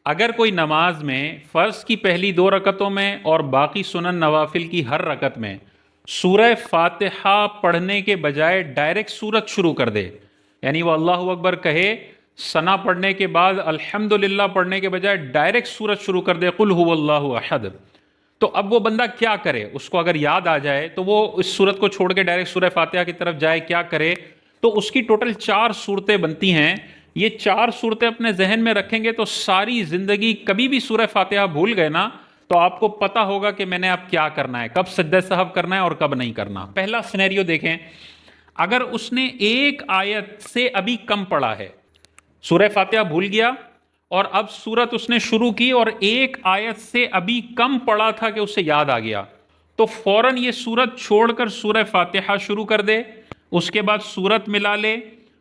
اگر کوئی نماز میں فرض کی پہلی 2 رکعتوں میں اور باقی سنن نوافل کی ہر رکعت میں سورہ فاتحہ پڑھنے کے بجائے ڈائریکٹ سورت شروع کر دے، یعنی وہ اللہ اکبر کہے، ثنا پڑھنے کے بعد الحمدللہ پڑھنے کے بجائے ڈائریکٹ سورت شروع کر دے قل هو اللہ احد، تو اب وہ بندہ کیا کرے؟ اس کو اگر یاد آ جائے تو وہ اس سورت کو چھوڑ کے ڈائریکٹ سورہ فاتحہ کی طرف جائے، کیا کرے؟ تو اس کی ٹوٹل 4 صورتیں بنتی ہیں۔ یہ 4 صورتیں اپنے ذہن میں رکھیں گے تو ساری زندگی کبھی بھی سورہ فاتحہ بھول گئے نا تو آپ کو پتا ہوگا کہ میں نے اب کیا کرنا ہے، کب سجدہ سہو کرنا ہے اور کب نہیں کرنا۔ پہلا سینیریو دیکھیں، اگر اس نے ایک آیت سے ابھی کم پڑھا ہے، سورہ فاتحہ بھول گیا اور اب سورت اس نے شروع کی اور ایک آیت سے ابھی کم پڑھا تھا کہ اسے یاد آ گیا، تو فوراً یہ سورت چھوڑ کر سورہ فاتحہ شروع کر دے، اس کے بعد سورت ملا لے،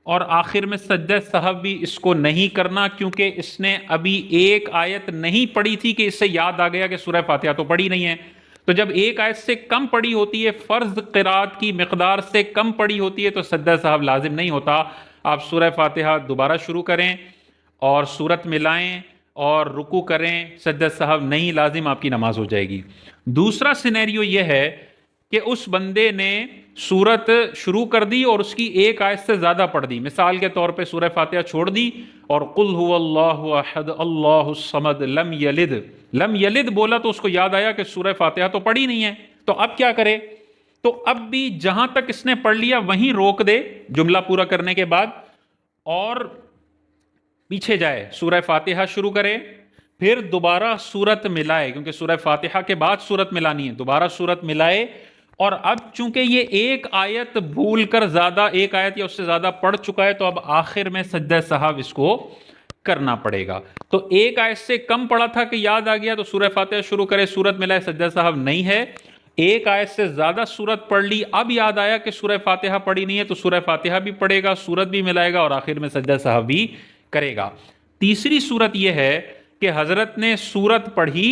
اور آخر میں سجدہ سہو بھی اس کو نہیں کرنا، کیونکہ اس نے ابھی ایک آیت نہیں پڑھی تھی کہ اس سے یاد آ گیا کہ سورہ فاتحہ تو پڑھی نہیں ہے۔ تو جب ایک آیت سے کم پڑھی ہوتی ہے، فرض قرات کی مقدار سے کم پڑھی ہوتی ہے، تو سجدہ سہو لازم نہیں ہوتا۔ آپ سورہ فاتحہ دوبارہ شروع کریں اور سورت ملائیں اور رکوع کریں، سجدہ سہو نہیں لازم، آپ کی نماز ہو جائے گی۔ دوسرا سینیریو یہ ہے کہ اس بندے نے سورت شروع کر دی اور اس کی ایک آیت سے زیادہ پڑھ دی، مثال کے طور پہ سورہ فاتحہ چھوڑ دی اور قل هو اللہ احد اللہ الصمد لم یلد، لم یلد بولا تو اس کو یاد آیا کہ سورہ فاتحہ تو پڑھی نہیں ہے، تو اب کیا کرے؟ تو اب بھی جہاں تک اس نے پڑھ لیا وہیں روک دے جملہ پورا کرنے کے بعد، اور پیچھے جائے، سورہ فاتحہ شروع کرے، پھر دوبارہ سورت ملائے، کیونکہ سورہ فاتحہ کے بعد سورت ملانی ہے، دوبارہ سورت ملائے، اور اب چونکہ یہ ایک آیت بھول کر زیادہ، ایک آیت یا اس سے زیادہ پڑھ چکا ہے، تو اب آخر میں سجدہ سہو اس کو کرنا پڑے گا۔ تو ایک آیت سے کم پڑھا تھا کہ یاد آ گیا تو سورہ فاتحہ شروع کرے، سورت ملائے، سجدہ سہو نہیں ہے۔ ایک آیت سے زیادہ سورت پڑھ لی، اب یاد آیا کہ سورہ فاتحہ پڑھی نہیں ہے تو سورہ فاتحہ بھی پڑھے گا، سورت بھی ملائے گا اور آخر میں سجدہ سہو بھی کرے گا۔ تیسری صورت یہ ہے کہ حضرت نے سورت پڑھی،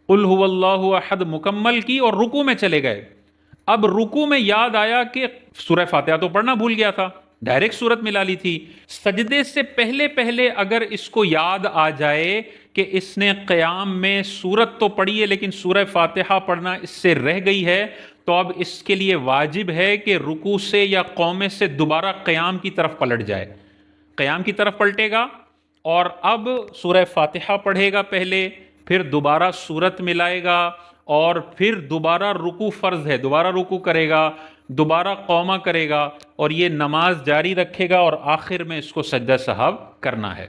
قل هو اللہ احد مکمل کی اور رکوع میں چلے گئے، اب رکوع میں یاد آیا کہ سورہ فاتحہ تو پڑھنا بھول گیا تھا، ڈائریکٹ سورت ملا لی تھی۔ سجدے سے پہلے پہلے اگر اس کو یاد آ جائے کہ اس نے قیام میں سورت تو پڑھی ہے لیکن سورہ فاتحہ پڑھنا اس سے رہ گئی ہے، تو اب اس کے لیے واجب ہے کہ رکوع سے یا قومے سے دوبارہ قیام کی طرف پلٹ جائے، قیام کی طرف پلٹے گا اور اب سورہ فاتحہ پڑھے گا پہلے، پھر دوبارہ سورت ملائے گا اور پھر دوبارہ رکوع، فرض ہے دوبارہ رکوع کرے گا، دوبارہ قومہ کرے گا اور یہ نماز جاری رکھے گا اور آخر میں اس کو سجدہ سہو کرنا ہے۔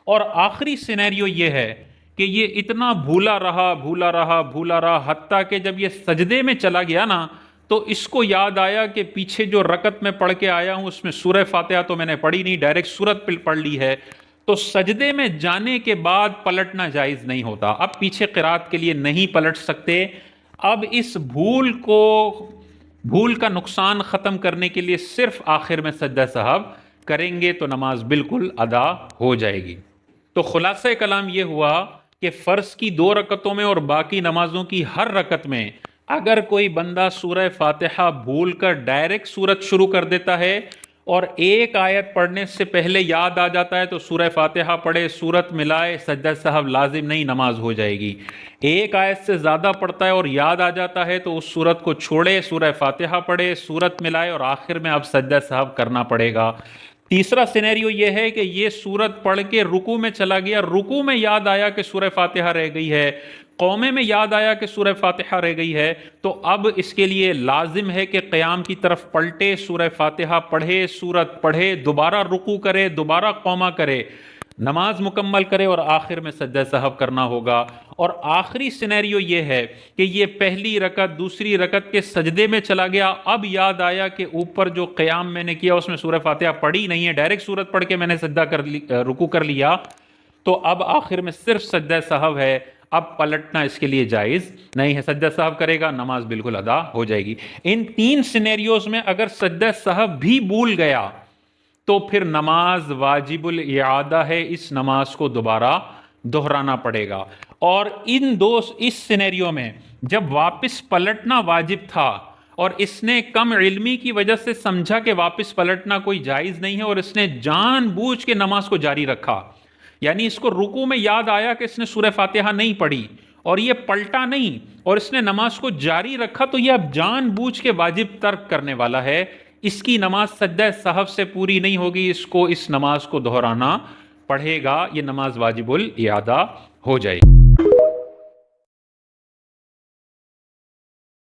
اور آخری سینیریو یہ ہے کہ یہ اتنا بھولا رہا بھولا رہا بھولا رہا، حتیٰ کہ جب یہ سجدے میں چلا گیا نا تو اس کو یاد آیا کہ پیچھے جو رکعت میں پڑھ کے آیا ہوں اس میں سورہ فاتحہ تو میں نے پڑھی نہیں، ڈائریکٹ سورت پڑھ لی ہے، تو سجدے میں جانے کے بعد پلٹنا جائز نہیں ہوتا، اب پیچھے قرات کے لیے نہیں پلٹ سکتے۔ اب اس بھول کا نقصان ختم کرنے کے لیے صرف آخر میں سجدہ سہو کریں گے تو نماز بالکل ادا ہو جائے گی۔ تو خلاصہ کلام یہ ہوا کہ فرض کی 2 رکعتوں میں اور باقی نمازوں کی ہر رکعت میں اگر کوئی بندہ سورہ فاتحہ بھول کر ڈائریکٹ سورت شروع کر دیتا ہے اور ایک آیت پڑھنے سے پہلے یاد آ جاتا ہے تو سورہ فاتحہ پڑھے، سورت ملائے، سجدہ سہو لازم نہیں، نماز ہو جائے گی۔ ایک آیت سے زیادہ پڑھتا ہے اور یاد آ جاتا ہے تو اس سورت کو چھوڑے، سورہ فاتحہ پڑھے، سورت ملائے اور آخر میں اب سجدہ سہو کرنا پڑے گا۔ تیسرا سینیریو یہ ہے کہ یہ سورت پڑھ کے رکوع میں چلا گیا، رکوع میں یاد آیا کہ سورہ فاتحہ رہ گئی ہے، قومے میں یاد آیا کہ سورہ فاتحہ رہ گئی ہے، تو اب اس کے لیے لازم ہے کہ قیام کی طرف پلٹے، سورہ فاتحہ پڑھے، سورت پڑھے، دوبارہ رکوع کرے، دوبارہ قومہ کرے، نماز مکمل کرے اور آخر میں سجدہ سہو کرنا ہوگا۔ اور آخری سینیریو یہ ہے کہ یہ پہلی رکعت دوسری رکعت کے سجدے میں چلا گیا، اب یاد آیا کہ اوپر جو قیام میں نے کیا اس میں سورہ فاتحہ پڑھی نہیں ہے، ڈائریکٹ سورت پڑھ کے میں نے رکوع کر لیا، تو اب آخر میں صرف سجدہ سہو ہے، اب پلٹنا اس کے لیے جائز نہیں ہے، سجدہ سہو کرے گا، نماز بالکل ادا ہو جائے گی۔ ان 3 سینیریوز میں اگر سجدہ سہو بھی بھول گیا تو پھر نماز واجب الاعادہ ہے، اس نماز کو دوبارہ دہرانا پڑے گا۔ اور اس سینیریو میں جب واپس پلٹنا واجب تھا اور اس نے کم علمی کی وجہ سے سمجھا کہ واپس پلٹنا کوئی جائز نہیں ہے اور اس نے جان بوجھ کے نماز کو جاری رکھا، یعنی اس کو رکوع میں یاد آیا کہ اس نے سورہ فاتحہ نہیں پڑھی اور یہ پلٹا نہیں اور اس نے نماز کو جاری رکھا، تو یہ اب جان بوجھ کے واجب ترک کرنے والا ہے، اس کی نماز سجدہ سہو سے پوری نہیں ہوگی، اس کو اس نماز کو دہرانا پڑھے گا، یہ نماز واجب الاعادہ ہو جائے گی۔